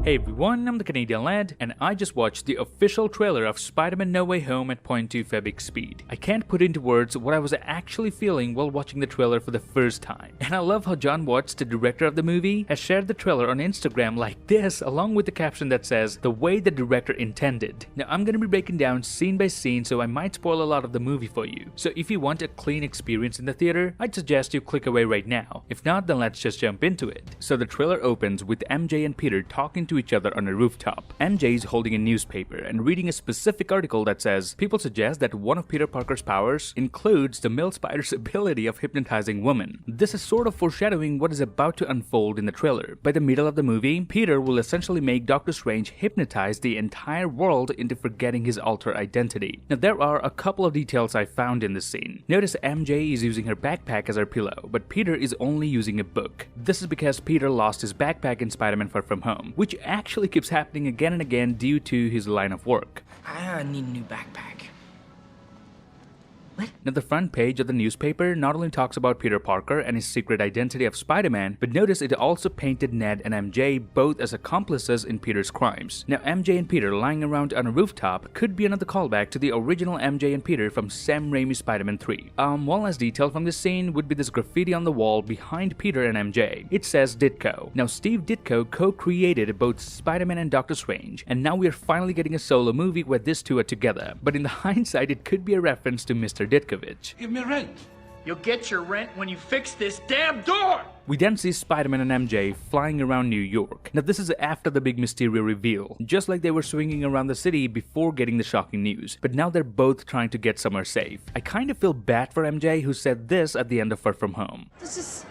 Hey everyone, I'm the Canadian Lad, and I just watched the official trailer of Spider-Man No Way Home at 0.2 Febix speed. I can't put into words what I was actually feeling while watching the trailer for the first time. And I love how Jon Watts, the director of the movie, has shared the trailer on Instagram like this, along with the caption that says, "The way the director intended." Now I'm gonna be breaking down scene by scene, so I might spoil a lot of the movie for you. So if you want a clean experience in the theater, I'd suggest you click away right now. If not, then let's just jump into it. So the trailer opens with MJ and Peter talking to each other on a rooftop. MJ is holding a newspaper and reading a specific article that says, people suggest that one of Peter Parker's powers includes the male spider's ability of hypnotizing women. This is sort of foreshadowing what is about to unfold in the trailer. By the middle of the movie, Peter will essentially make Doctor Strange hypnotize the entire world into forgetting his alter identity. Now there are a couple of details I found in this scene. Notice MJ is using her backpack as her pillow, but Peter is only using a book. This is because Peter lost his backpack in Spider-Man Far From Home, which actually keeps happening again and again due to his line of work. I need a new backpack. Now the front page of the newspaper not only talks about Peter Parker and his secret identity of Spider-Man, but notice it also painted Ned and MJ both as accomplices in Peter's crimes. Now MJ and Peter lying around on a rooftop could be another callback to the original MJ and Peter from Sam Raimi's Spider-Man 3. One last detail from this scene would be this graffiti on the wall behind Peter and MJ. It says Ditko. Now Steve Ditko co-created both Spider-Man and Doctor Strange, and now we are finally getting a solo movie where these two are together. But in the hindsight, it could be a reference to Mr. Ditkovich. Give me rent. You'll get your rent when you fix this damn door! We then see Spider-Man and MJ flying around New York. Now this is after the big Mysterio reveal, just like they were swinging around the city before getting the shocking news. But now they're both trying to get somewhere safe. I kind of feel bad for MJ, who said this at the end of Far From Home. This is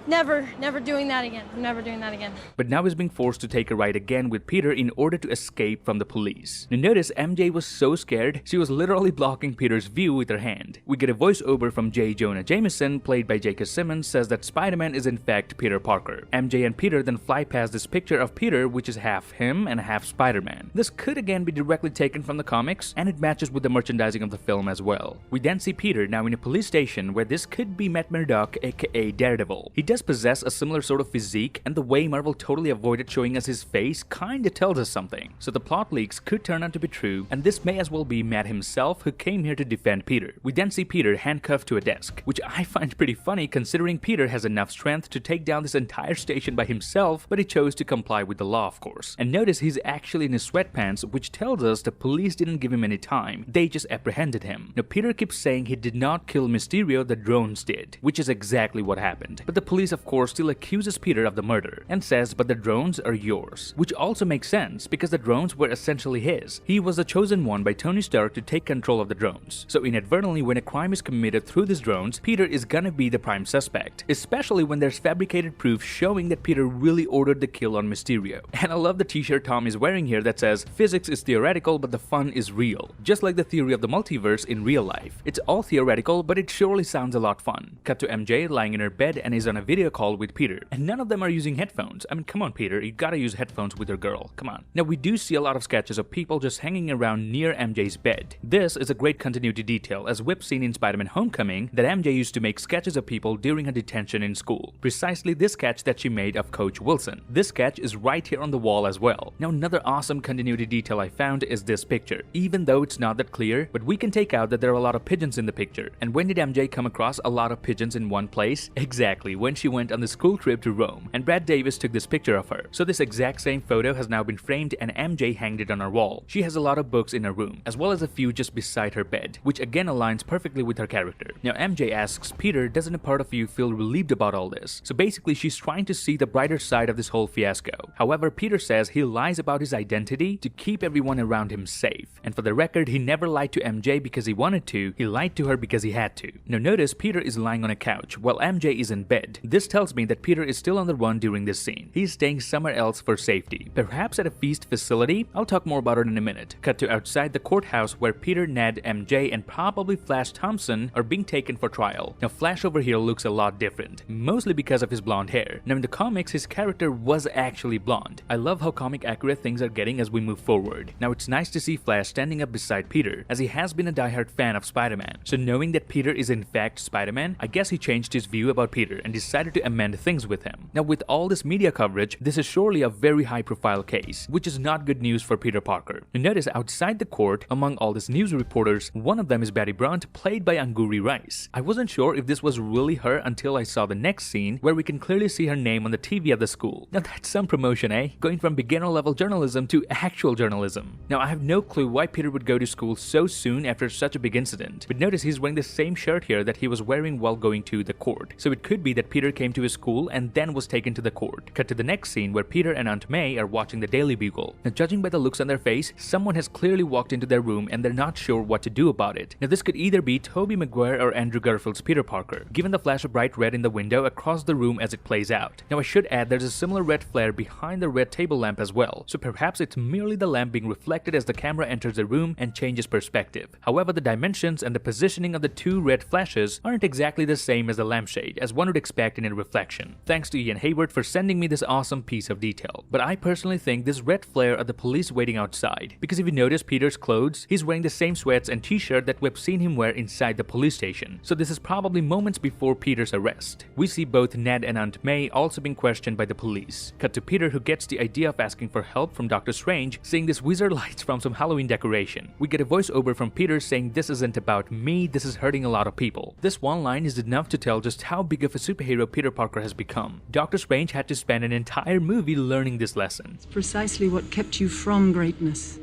never doing that again. I'm never doing that again. But now is being forced to take a ride again with Peter in order to escape from the police. Now notice MJ was so scared, she was literally blocking Peter's view with her hand. We get a voiceover from J. Jonah Jameson, played by J.K. Simmons, says that Spider-Man is in fact Peter Parker. MJ and Peter then fly past this picture of Peter, which is half him and half Spider-Man. This could again be directly taken from the comics, and it matches with the merchandising of the film as well. We then see Peter now in a police station where this could be Matt Murdock, aka Daredevil. He does possess a similar sort of physique, and the way Marvel totally avoided showing us his face kinda tells us something. So the plot leaks could turn out to be true, and this may as well be Matt himself who came here to defend Peter. We then see Peter handcuffed to a desk, which I find pretty funny considering Peter has enough strength to take down this entire station by himself, but he chose to comply with the law, of course. And notice he's actually in his sweatpants, which tells us the police didn't give him any time, they just apprehended him. Now Peter keeps saying he did not kill Mysterio, the drones did, which is exactly what happened. But the police of course still accuses Peter of the murder and says, but the drones are yours, which also makes sense because the drones were essentially his. He was the chosen one by Tony Stark to take control of the drones. So inadvertently, when a crime is committed through these drones, Peter is gonna be the prime suspect, especially when there's fabricated proof showing that Peter really ordered the kill on Mysterio. And I love the t-shirt Tom is wearing here that says, physics is theoretical but the fun is real. Just like the theory of the multiverse in real life. It's all theoretical, but it surely sounds a lot fun. Cut to MJ lying in her bed and is on a video call with Peter, and none of them are using headphones. I mean, come on Peter, you gotta use headphones with your girl, come on. Now we do see a lot of sketches of people just hanging around near MJ's bed. This is a great continuity detail, as we've seen in Spider-Man Homecoming that MJ used to make sketches of people during her detention in school. Precisely this sketch that she made of Coach Wilson. This sketch is right here on the wall as well. Now another awesome continuity detail I found is this picture. Even though it's not that clear, but we can take out that there are a lot of pigeons in the picture. And when did MJ come across a lot of pigeons in one place? Exactly, when she went on the school trip to Rome, and Brad Davis took this picture of her. So this exact same photo has now been framed and MJ hanged it on her wall. She has a lot of books in her room, as well as a few just beside her bed, which again aligns perfectly with her character. Now MJ asks Peter, doesn't a part of you feel relieved about all this? So basically she's trying to see the brighter side of this whole fiasco. However, Peter says he lies about his identity to keep everyone around him safe. And for the record, he never lied to MJ because he wanted to, he lied to her because he had to. Now notice Peter is lying on a couch while MJ is in bed. This tells me that Peter is still on the run during this scene. He's staying somewhere else for safety, perhaps at a feast facility. I'll talk more about it in a minute. Cut to outside the courthouse where Peter, Ned, MJ, and probably Flash Thompson are being taken for trial. Now Flash over here looks a lot different, mostly because of his blonde hair. Now in the comics, his character was actually blonde. I love how comic accurate things are getting as we move forward. Now it's nice to see Flash standing up beside Peter, as he has been a diehard fan of Spider-Man. So knowing that Peter is in fact Spider-Man, I guess he changed his view about Peter and decided decided to amend things with him. Now with all this media coverage, this is surely a very high-profile case, which is not good news for Peter Parker. Now notice outside the court, among all these news reporters, one of them is Betty Brant, played by Angourie Rice. I wasn't sure if this was really her until I saw the next scene where we can clearly see her name on the TV of the school. Now that's some promotion, eh? Going from beginner level journalism to actual journalism. Now I have no clue why Peter would go to school so soon after such a big incident, but notice he's wearing the same shirt here that he was wearing while going to the court. So it could be that Peter came to his school and then was taken to the court. Cut to the next scene where Peter and Aunt May are watching the Daily Bugle. Now judging by the looks on their face, someone has clearly walked into their room and they're not sure what to do about it. Now this could either be Tobey Maguire or Andrew Garfield's Peter Parker, given the flash of bright red in the window across the room as it plays out. Now I should add there's a similar red flare behind the red table lamp as well, so perhaps it's merely the lamp being reflected as the camera enters the room and changes perspective. However, the dimensions and the positioning of the two red flashes aren't exactly the same as the lampshade, as one would expect in a reflection. Thanks to Ian Hayward for sending me this awesome piece of detail. But I personally think this red flare are the police waiting outside, because if you notice Peter's clothes, he's wearing the same sweats and t-shirt that we've seen him wear inside the police station. So this is probably moments before Peter's arrest. We see both Ned and Aunt May also being questioned by the police. Cut to Peter, who gets the idea of asking for help from Doctor Strange, seeing this wizard lights from some Halloween decoration. We get a voiceover from Peter saying this isn't about me, this is hurting a lot of people. This one line is enough to tell just how big of a superhero Peter Parker has become. Doctor Strange had to spend an entire movie learning this lesson. It's precisely what kept you from greatness.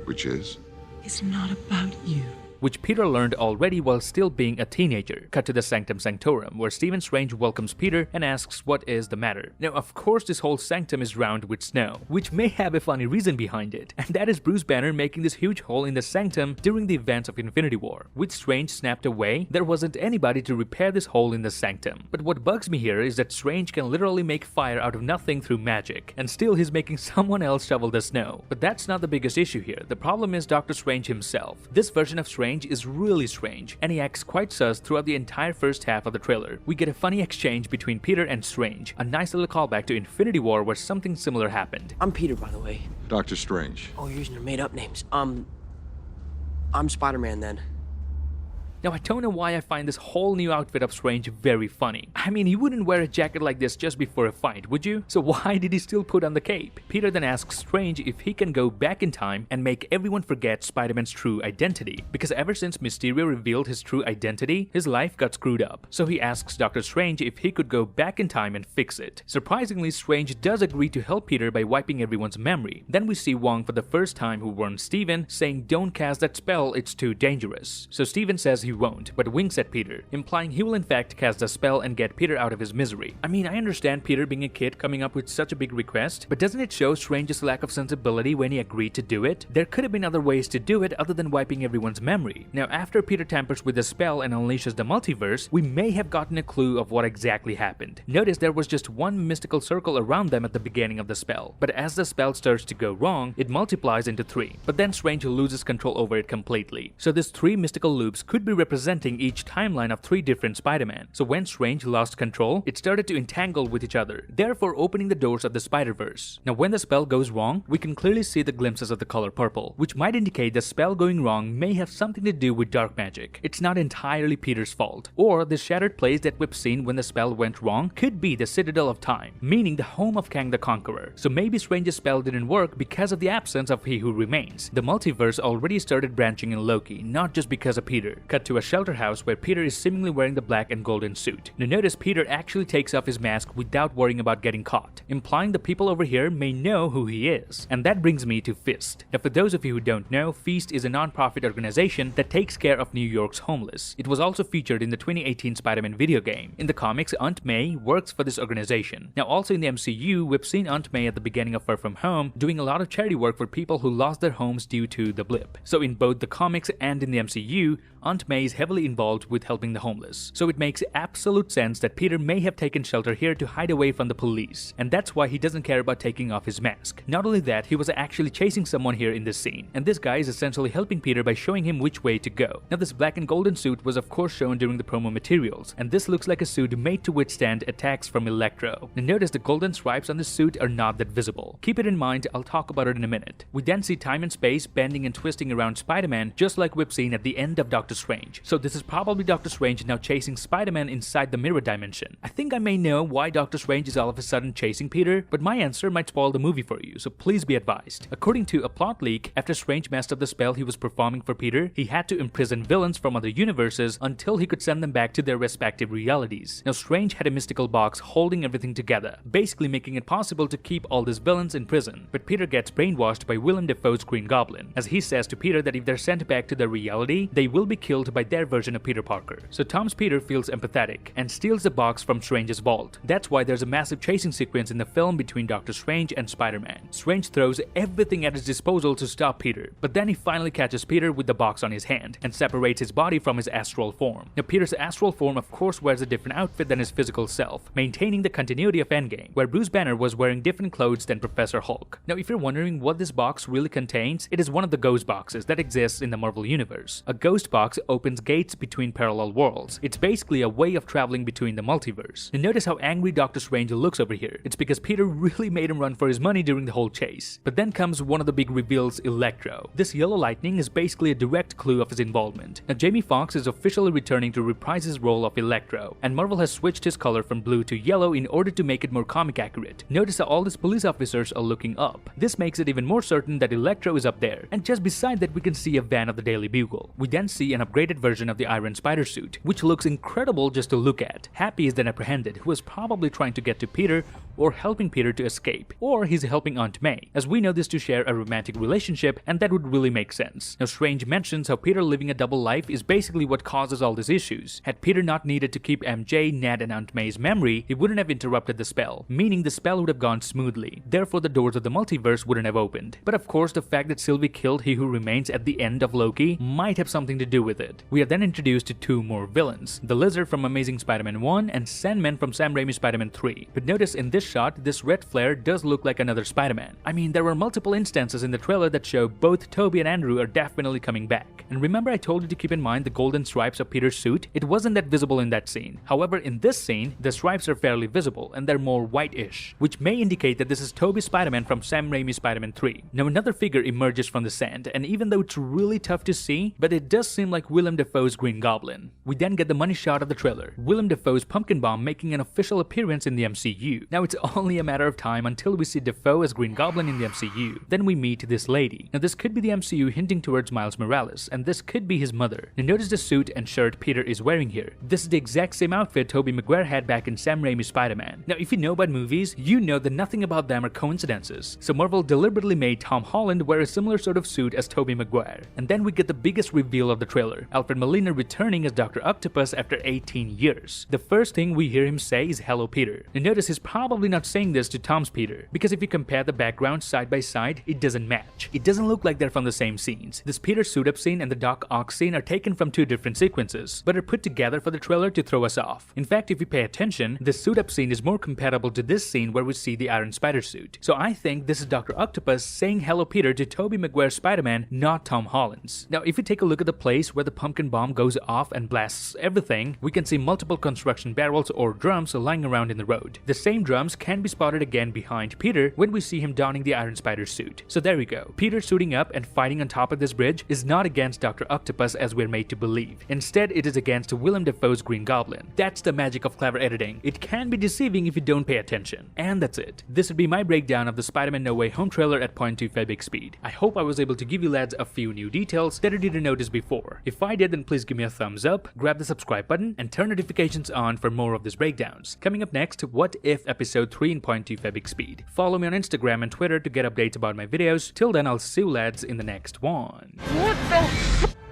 Which is? It's not about you. Which Peter learned already while still being a teenager. Cut to the Sanctum Sanctorum, where Stephen Strange welcomes Peter and asks what is the matter. Now, of course, this whole sanctum is round with snow, which may have a funny reason behind it, and that is Bruce Banner making this huge hole in the sanctum during the events of Infinity War. With Strange snapped away, there wasn't anybody to repair this hole in the sanctum. But what bugs me here is that Strange can literally make fire out of nothing through magic, and still he's making someone else shovel the snow. But that's not the biggest issue here. The problem is Doctor Strange himself. This version of Strange is really strange, and he acts quite sus throughout the entire first half of the trailer. We get a funny exchange between Peter and Strange, a nice little callback to Infinity War where something similar happened. I'm Peter, by the way. Doctor Strange. Oh, you're using your made-up names. I'm Spider-Man then. Now, I don't know why I find this whole new outfit of Strange very funny. I mean, you wouldn't wear a jacket like this just before a fight, would you? So why did he still put on the cape? Peter then asks Strange if he can go back in time and make everyone forget Spider-Man's true identity, because ever since Mysterio revealed his true identity, his life got screwed up. So he asks Doctor Strange if he could go back in time and fix it. Surprisingly, Strange does agree to help Peter by wiping everyone's memory. Then we see Wong for the first time, who warns Steven, saying don't cast that spell, it's too dangerous. So Steven says he won't, but winks at Peter, implying he will in fact cast the spell and get Peter out of his misery. I mean, I understand Peter being a kid coming up with such a big request, but doesn't it show Strange's lack of sensibility when he agreed to do it? There could have been other ways to do it other than wiping everyone's memory. Now, after Peter tampers with the spell and unleashes the multiverse, we may have gotten a clue of what exactly happened. Notice there was just one mystical circle around them at the beginning of the spell, but as the spell starts to go wrong, it multiplies into 3. But then Strange loses control over it completely. So these 3 mystical loops could be representing each timeline of 3 different Spider-Man. So when Strange lost control, it started to entangle with each other, therefore opening the doors of the Spider-Verse. Now when the spell goes wrong, we can clearly see the glimpses of the color purple, which might indicate the spell going wrong may have something to do with dark magic. It's not entirely Peter's fault. Or the shattered place that we've seen when the spell went wrong could be the Citadel of Time, meaning the home of Kang the Conqueror. So maybe Strange's spell didn't work because of the absence of He Who Remains. The multiverse already started branching in Loki, not just because of Peter. Cut to a shelter house where Peter is seemingly wearing the black and golden suit. Now notice Peter actually takes off his mask without worrying about getting caught, implying the people over here may know who he is. And that brings me to Feast. Now for those of you who don't know, Feast is a non-profit organization that takes care of New York's homeless. It was also featured in the 2018 Spider-Man video game. In the comics, Aunt May works for this organization. Now also in the MCU, we've seen Aunt May at the beginning of Far From Home doing a lot of charity work for people who lost their homes due to the blip. So in both the comics and in the MCU, Aunt May is heavily involved with helping the homeless. So it makes absolute sense that Peter may have taken shelter here to hide away from the police, and that's why he doesn't care about taking off his mask. Not only that, he was actually chasing someone here in this scene, and this guy is essentially helping Peter by showing him which way to go. Now this black and golden suit was of course shown during the promo materials, and this looks like a suit made to withstand attacks from Electro. Now notice the golden stripes on the suit are not that visible. Keep it in mind, I'll talk about it in a minute. We then see time and space bending and twisting around Spider-Man, just like we've seen at the end of Doctor Doctor Strange. So this is probably Doctor Strange now chasing Spider-Man inside the mirror dimension. I think I may know why Doctor Strange is all of a sudden chasing Peter, but my answer might spoil the movie for you, so please be advised. According to a plot leak, after Strange messed up the spell he was performing for Peter, he had to imprison villains from other universes until he could send them back to their respective realities. Now Strange had a mystical box holding everything together, basically making it possible to keep all these villains in prison. But Peter gets brainwashed by Willem Dafoe's Green Goblin, as he says to Peter that if they're sent back to their reality, they will be killed by their version of Peter Parker. So Tom's Peter feels empathetic and steals the box from Strange's vault. That's why there's a massive chasing sequence in the film between Doctor Strange and Spider-Man. Strange throws everything at his disposal to stop Peter, but then he finally catches Peter with the box on his hand and separates his body from his astral form. Now Peter's astral form of course wears a different outfit than his physical self, maintaining the continuity of Endgame, where Bruce Banner was wearing different clothes than Professor Hulk. Now if you're wondering what this box really contains, it is one of the ghost boxes that exists in the Marvel Universe. A ghost box opens gates between parallel worlds. It's basically a way of traveling between the multiverse. And notice how angry Doctor Strange looks over here. It's because Peter really made him run for his money during the whole chase. But then comes one of the big reveals, Electro. This yellow lightning is basically a direct clue of his involvement. Now Jamie Foxx is officially returning to reprise his role of Electro, and Marvel has switched his color from blue to yellow in order to make it more comic accurate. Notice how all these police officers are looking up. This makes it even more certain that Electro is up there, and just beside that we can see a van of the Daily Bugle. We then see an upgraded version of the Iron Spider suit, which looks incredible just to look at. Happy is then apprehended, who is probably trying to get to Peter or helping Peter to escape, or he's helping Aunt May, as we know this to share a romantic relationship, and that would really make sense. Now Strange mentions how Peter living a double life is basically what causes all these issues. Had Peter not needed to keep MJ, Ned and Aunt May's memory, he wouldn't have interrupted the spell, meaning the spell would have gone smoothly. Therefore the doors of the multiverse wouldn't have opened. But of course the fact that Sylvie killed He Who Remains at the end of Loki might have something to do with it. We are then introduced to two more villains, the Lizard from Amazing Spider-Man 1 and Sandman from Sam Raimi's Spider-Man 3. But notice in this shot, this red flare does look like another Spider-Man. I mean, there were multiple instances in the trailer that show both Tobey and Andrew are definitely coming back. And remember I told you to keep in mind the golden stripes of Peter's suit? It wasn't that visible in that scene. However, in this scene, the stripes are fairly visible and they're more whitish, which may indicate that this is Tobey's Spider-Man from Sam Raimi's Spider-Man 3. Now another figure emerges from the sand, and even though it's really tough to see, but it does seem like Willem Dafoe's Green Goblin. We then get the money shot of the trailer, Willem Dafoe's Pumpkin Bomb making an official appearance in the MCU. Now it's only a matter of time until we see Dafoe as Green Goblin in the MCU. Then we meet this lady. Now this could be the MCU hinting towards Miles Morales, and this could be his mother. Now notice the suit and shirt Peter is wearing here. This is the exact same outfit Tobey Maguire had back in Sam Raimi's Spider-Man. Now if you know about movies, you know that nothing about them are coincidences. So Marvel deliberately made Tom Holland wear a similar sort of suit as Tobey Maguire. And then we get the biggest reveal of the trailer, Alfred Molina returning as Dr. Octopus after 18 years. The first thing we hear him say is "Hello Peter." Now notice he's probably not saying this to Tom's Peter, because if you compare the backgrounds side by side, it doesn't match. It doesn't look like they're from the same scenes. This Peter suit up scene and the Doc Ock scene are taken from two different sequences, but are put together for the trailer to throw us off. In fact, if you pay attention, the suit up scene is more compatible to this scene where we see the Iron Spider suit. So I think this is Dr. Octopus saying "Hello Peter" to Tobey Maguire's Spider-Man, not Tom Holland's. Now if you take a look at the place where the pumpkin bomb goes off and blasts everything, we can see multiple construction barrels or drums lying around in the road. The same drums can be spotted again behind Peter when we see him donning the Iron Spider suit. So there we go. Peter suiting up and fighting on top of this bridge is not against Dr. Octopus as we're made to believe. Instead, it is against Willem Dafoe's Green Goblin. That's the magic of clever editing. It can be deceiving if you don't pay attention. And that's it. This would be my breakdown of the Spider-Man No Way Home trailer at 0.25 speed. I hope I was able to give you lads a few new details that I didn't notice before. If I did, then please give me a thumbs up, grab the subscribe button, and turn notifications on for more of these breakdowns. Coming up next, What If Episode 3 in 0.25 speed. Follow me on Instagram and Twitter to get updates about my videos. Till then, I'll see you lads in the next one. What the